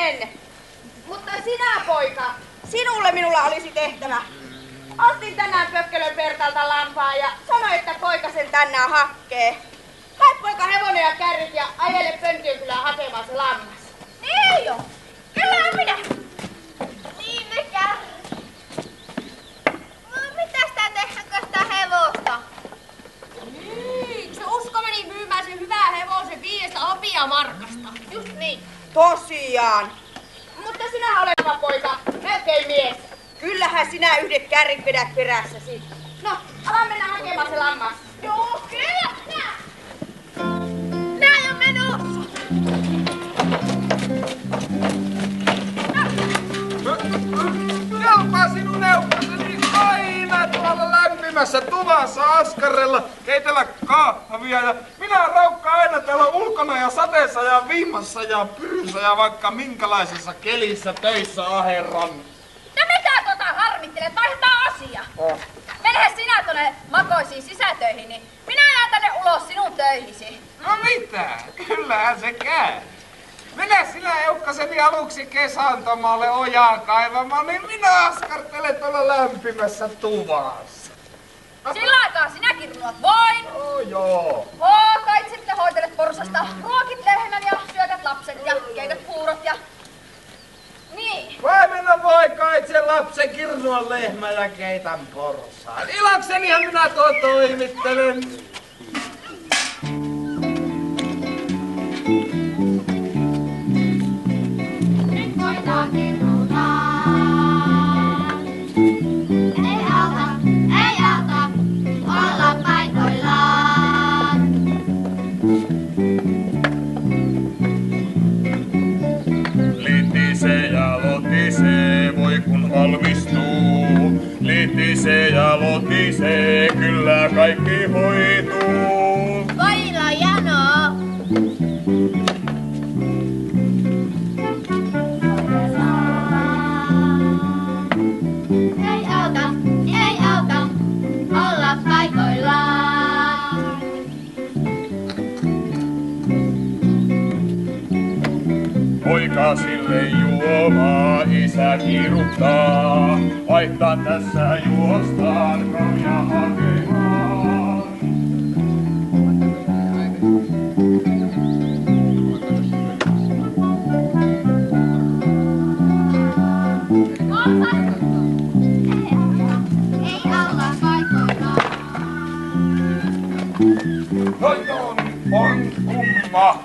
en. Mutta sinä, poika, sinulle minulla olisi tehtävä. Ostin tänään Pökkelön Pertalta lampaa ja sanoi, että poika sen tänään hakkee. Hae poika hevonen ja kärryt ja ajele Pönttiönkylään hakemaan se lammas. Niin jo. Kyllähän minä. Niin ne kärryt. Mitäs tää tehdäänkö sitä hevosta? Niin, se Usko meni myymään sen hyvää hevosen 5 hopeamarkasta. Just niin. Tosiaan. Mutta sinä olet oma poika, melkein mies. Kyllähän sinä yhdet kärrit vedät perässäsi. No, ala mennä hakemaan se lammas. Joo, kyllä. Nää on menossa. Kelpaa sinun neukkaseni aina tuolla lämpimässä tuvassa askarella, keitellä kahvia ja minä raukkaan aina täällä ulkona ja sateessa ja viimassa ja pyryssä ja vaikka minkälaisessa kelissä töissä aherran. No mitä harmittelet? Vaihdetaan asia. Mene sinä tuonne makoisiin sisätöihin, niin minä jään tänne ulos sinun töihisi. No mitä? Kyllähän se käy. Mene sinä eukkaseni aluksi kesantomalle ojaa kaivamaan, niin minä askartelen tuolla lämpimässä tuvassa. Sillä aikaa sinä kirnuat voin. Joo. Kait sitten hoitelet porsasta, ruokit lehmän ja syötät lapset ja keität puurot ja... Niin. Huomenna voi kaitse lapsen kirnua lehmä ja keitän porsaan. Ilaksenihan minä toimittelen. Nyt voidaan kirnutaan. Ei auta, olla paikoillaan. Litisee ja lotisee, voi kun valmistuu. Litisee ja lotisee, kyllä kaikki hoituu. Vailla jano. Ei auta, olla paikoillaan. Poika sille juomaa, isä kiiruttaa. Vaihtaa tässä juostaan, kaljaa hakemaan. Ei olla paikoillaan. Noin on kumma.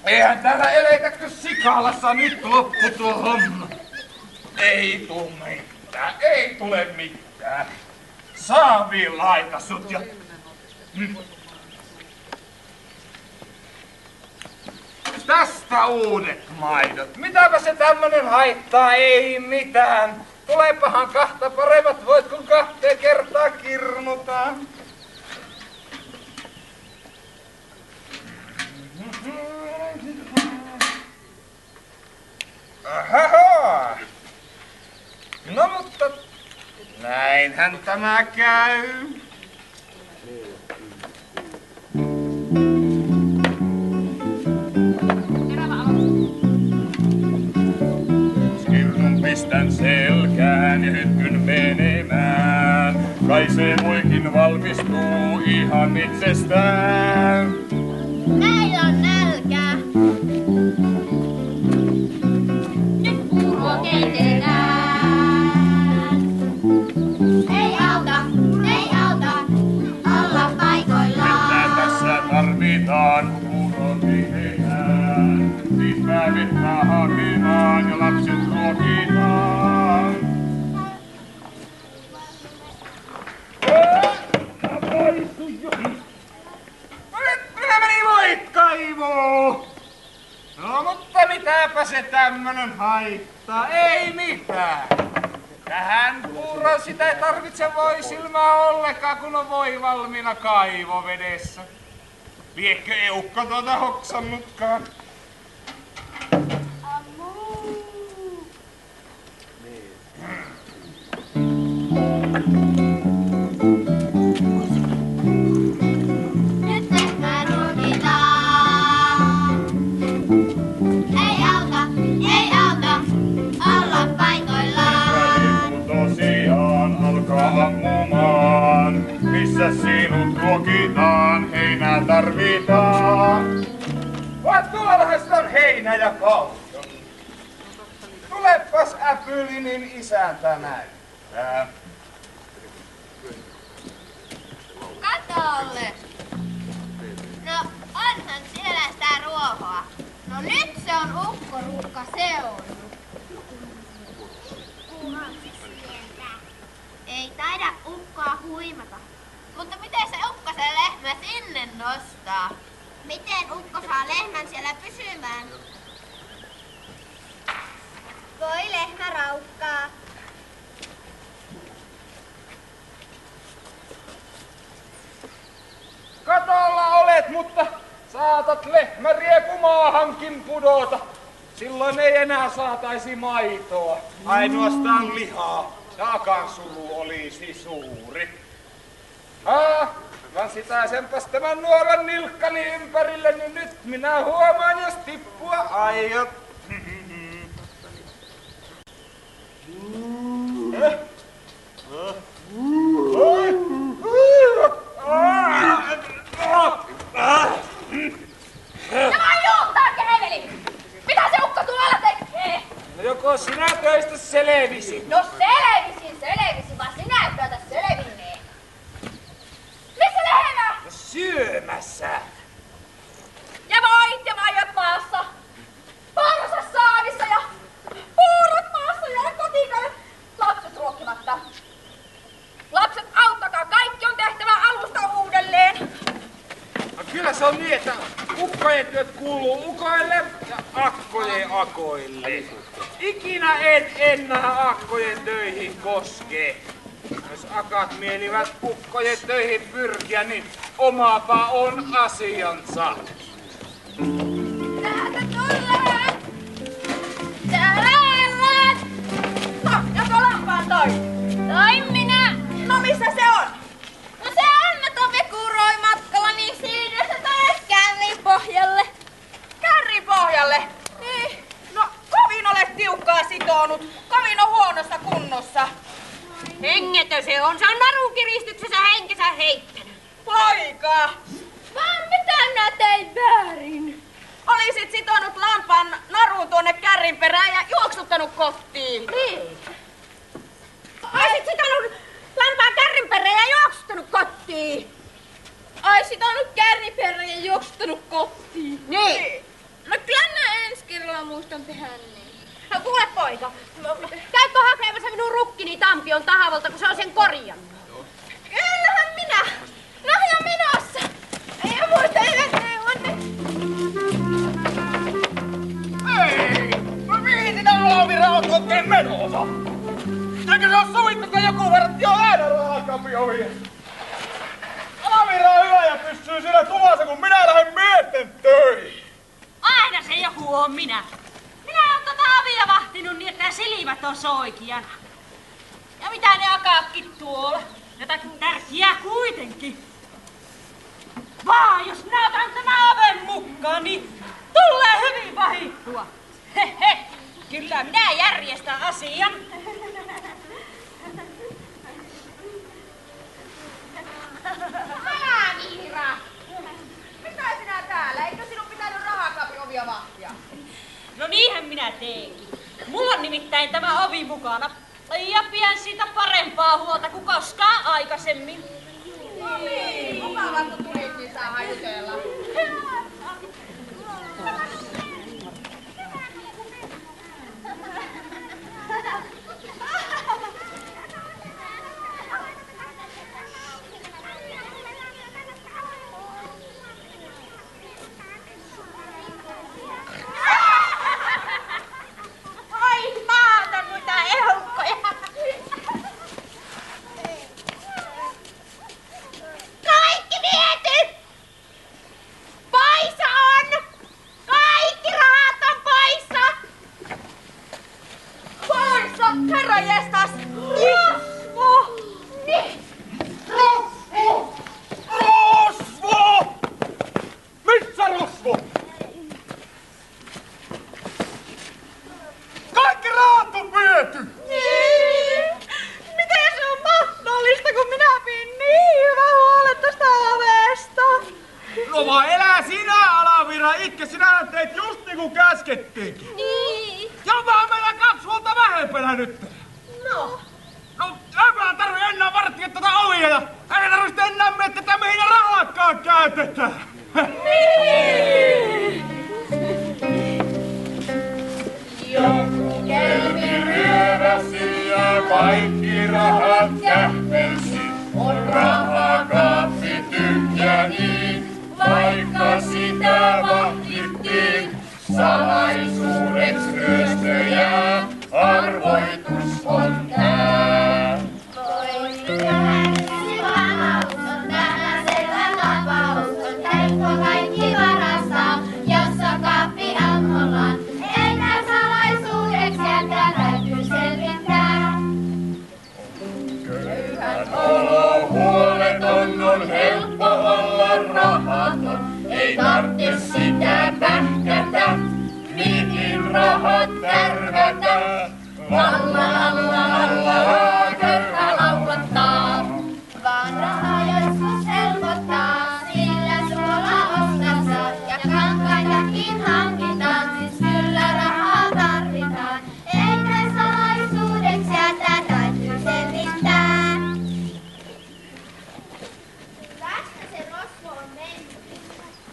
Eihän täällä eletäkö Sikalassa nyt loppu tuo homma. Ei tuu mitään, ei tule mitään. Saaviin laita sut ja... Tästä uudet maidot. Mitäpä se tämmönen haittaa? Ei mitään. Tuleepahan kahta paremmat voit, kun 2 kertaa kirnutaan. Ahaha. No mutta näinhän tämä käy. Kirnun pistän selkään ja hytkyn menemään. Kai se voikin valmistuu ihan itsestään. Meillä on nälkä. Nyt puuroa keitetään. Ei auta, olla paikoillaan. Mitä tässä tarvitaan, kun puuron tehdään? Riittää vettä hakemaan ja lapset ruokitaan. Minä meni voit kaivoon. No mutta mitäpä se tämmönen haittaa? Ei mitään. Tähän puuroon sitä ei tarvitse voisilmaa ollenkaan, kun on voi valmiina kaivovedessä. Liekö eukko tuota hoksannutkaan? Nyt lehmää ruokitaan. Ei heinä ja kausto. Tulepas Äpylinin isäntä näyttää. Katolle. No, onhan siellä sitä ruohoa. No nyt se on ukkoruukka, se on. Ei taida ukkoa huimata. Mutta miten se ukko sen lehmä sinne nostaa? Miten ukko saa lehmän siellä pysymään? Voi lehmä raukkaa. Katolla olet, mutta saatat lehmäriepu maahankin pudota. Silloin ei enää saataisi maitoa. Ainoastaan lihaa. Jaakan sulu olisi suuri. Vaan sitä senpäs tämän nuoran nilkkani ympärille, niin nyt minä huomaan, jos tippua aiot. Tämä juuttaa kehveli! Mitä se ukko tuolla tekee? No joko sinä töistä selvisit? No selvisin, vaan sinä et päätä selvinneen. Missä lehmä? No syömässä. Ja voit ja maijat maassa. Porsas saavissa ja puurot maassa ja kotikaan. Lapset ruokkimatta. Lapset, auttakaa, kaikki on tehtävä alusta uudelleen. No kyllä se on niin, että ukkojen työt kuuluu ukoille ja akkojen akoille. Ikinä en enää akkojen töihin koske. Jos akat mielivät ukkojen töihin pyrkiä, niin omapa on asiansa. Täältä tullaan! Täällä ollaan! No, ja tuo lampaan toi. Toin minä! No missä se on? No se Anna Tovi kuroi matkalla, niin siinä se taas kärrin pohjalle. Kärrin pohjalle? Niin. No, kovin olet tiukkaa sitonut. Kovin on huonossa kunnossa. Hengetön se on. Se on narukiristyksessä henkensä heittänyt. Poika! Vaan mitä minä tein väärin? Olisit sitonut lampaan narun tuonne kärrin perään ja juoksuttanut kotiin. Niin. Oisit sitonut lampaan kärrin perään ja juoksuttanut kotiin. Ai sitonut kärriperän ja juoksutanut kotiin. Niin. No kyllä minä ensi kerralla muistan tehdä niin. No kuule poika, käytkö hakemassa minun rukkini Tampion tahavolta, kun se on sen korjannut? Kyllähän minä. Lahja menossa. Ei muista elättää onne. Ei! No mihin sinä Alavira oot oikein menossa? Eikö se oo sovittukaan joku verran jo aina rahakapioviin? Alavira on hyvä ja pysyy siinä tuvassa, kun minä lähden miesten töihin. Aina se joku on minä. Minä oon tota avia vahtinut niin, että silmät on soikeana. Ja mitä ne akaatkin tuolla? Jotakin tärkeää kuitenkin. Vaan jos minä otan tämän aven mukaan, niin tulee hyvin vahittua. Hehe, kyllä minä järjestän asian. Alavira! Mitä sinä täällä? Eikö sinun pitänyt rahakapiovia vahtia? No niinhän minä teenkin. Mulla on nimittäin tämä ovi mukana. Ja pidän siitä parempaa huolta kuin koskaan aikaisemmin. No niin, mukavaa kun tulit, niin saa jutella. Ai maata noita eukkoja. Kaikki viety! laskettiinkin. Niin. Ja vaan meillä 2 huolta vähempänä nyt. No. No, ei tarvi enää varttia tätä ovia ja ei tarvitse enää miettiä, mihin ne rahatkaan käytetään. Joku kelmi Ryöväsi ja kaikki rahat kähmelsi. On rahakaappi tyhjä niin, vaikka sitä vahdittiin. Salaisuudeks ryöstöjä, arvoitus on tää. Voi käänsi vapaus on täällä selvä tapaus. On helppo kaikki varastaa, jossa kaappi ammolaan. Eikä salaisuudeks sieltä täytyy selvittää. Köyhän olo huoleton on helppo olla rahaton. Ei tarvitse sitä pähkätä, mihin rahat tärvätä. Lalla, lalla, lalla, köyhä laulattaa. Vaan raha joskus helpottaa, sillä suola ostassa. Ja kankaitakin hankitaan, siis kyllä rahaa tarvitaan. Eikä salaisuudeks sieltä täytyy selvittää. Tästä se rosvo on mennyt.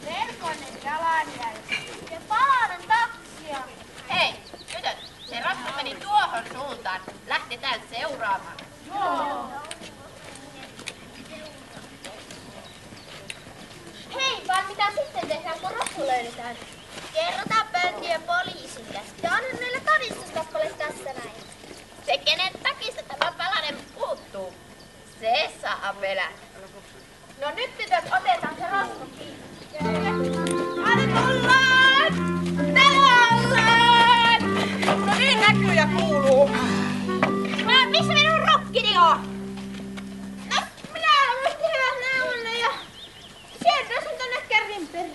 Melkoinen jalanjälki. Ja palanen taksia. Hei, tytöt, se rosvo meni tuohon suuntaan. Lähdetään seuraamaan. Hei, vaan mitä sitten tehdään, kun rosvo löydetään? Kerrotaan pöntiö poliisille. Ja onhan meillä todistuskappale tässä näin. Se, kenen takista tämä palanen puuttuu, se saa pelätä. No nyt tytöt, otetaan se rosvo kiinni. Anne tullaan! Täällä! No niin näkyy ja kuuluu. Missä minun rokkini on? No, minä olen hyvät neuvonne ja siirtyisin tonne kärrin perään.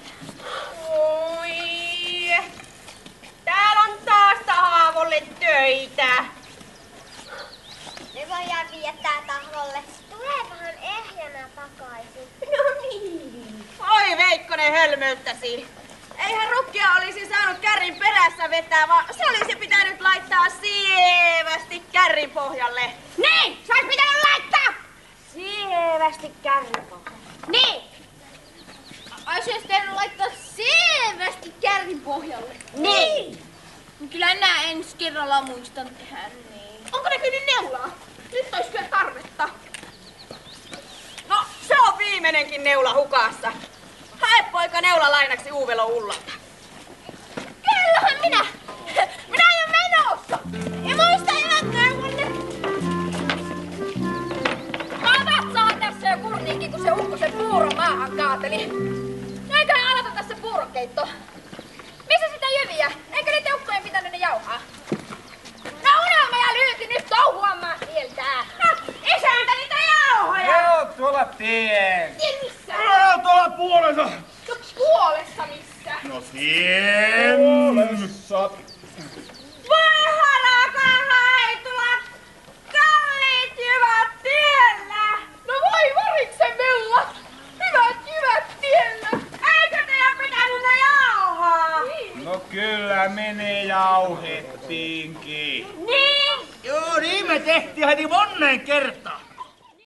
Oi! Täällä on taas Haavolle töitä. Ne voidaan viettää tahdolle. Tuleekohan ehjänä takaisin? No niin. Oi Veikkonen hölmöyttäsi. Eihän rukkia olisi saanut kärrin perässä vetää, vaan se olisi pitänyt laittaa sievästi kärrin pohjalle. Niin, se olisi pitänyt laittaa! Sievästi kärrin pohjalle. Niin! Olisi pitänyt laittaa selvästi kärrin pohjalle. Niin! Kyllä nää ensi kerralla muistan tehdä niin. Onko näkynyt neulaa? Nyt olisi kyllä tarvetta. No, se on viimeinenkin neula hukassa. Hae poika neula lainaksi Uuvelo Ullalta. Kyllähän minä! Minä olen menossa! Ja muista hyvät neuvonne! Katat saa tässä jo kurniinkin, kun se ukkosen puuro maahan kaateli. Eiköhän aloita tässä puurokeitto. Missä sitä jyviä? Eikö niitä ukkojen pitänyt ne jauhaa? No unelma ja lyyti nyt touhuamaan sieltä. No, isäntä niitä jauhoja! Joo, tuolla tien. Missä? Joo, tuolla puolessa. No puolessa missä? No tien. Puolessa. Voi harakan haitulat! Kalliit jyvät tiellä! No voi variksen mellat! Hyvät jyvät tiellä! Eikö teidän pitänyt ne jauhaa? No kyllä me jauhettiinkin. Niin? Joo, niin me tehtiin heti monen kertaan.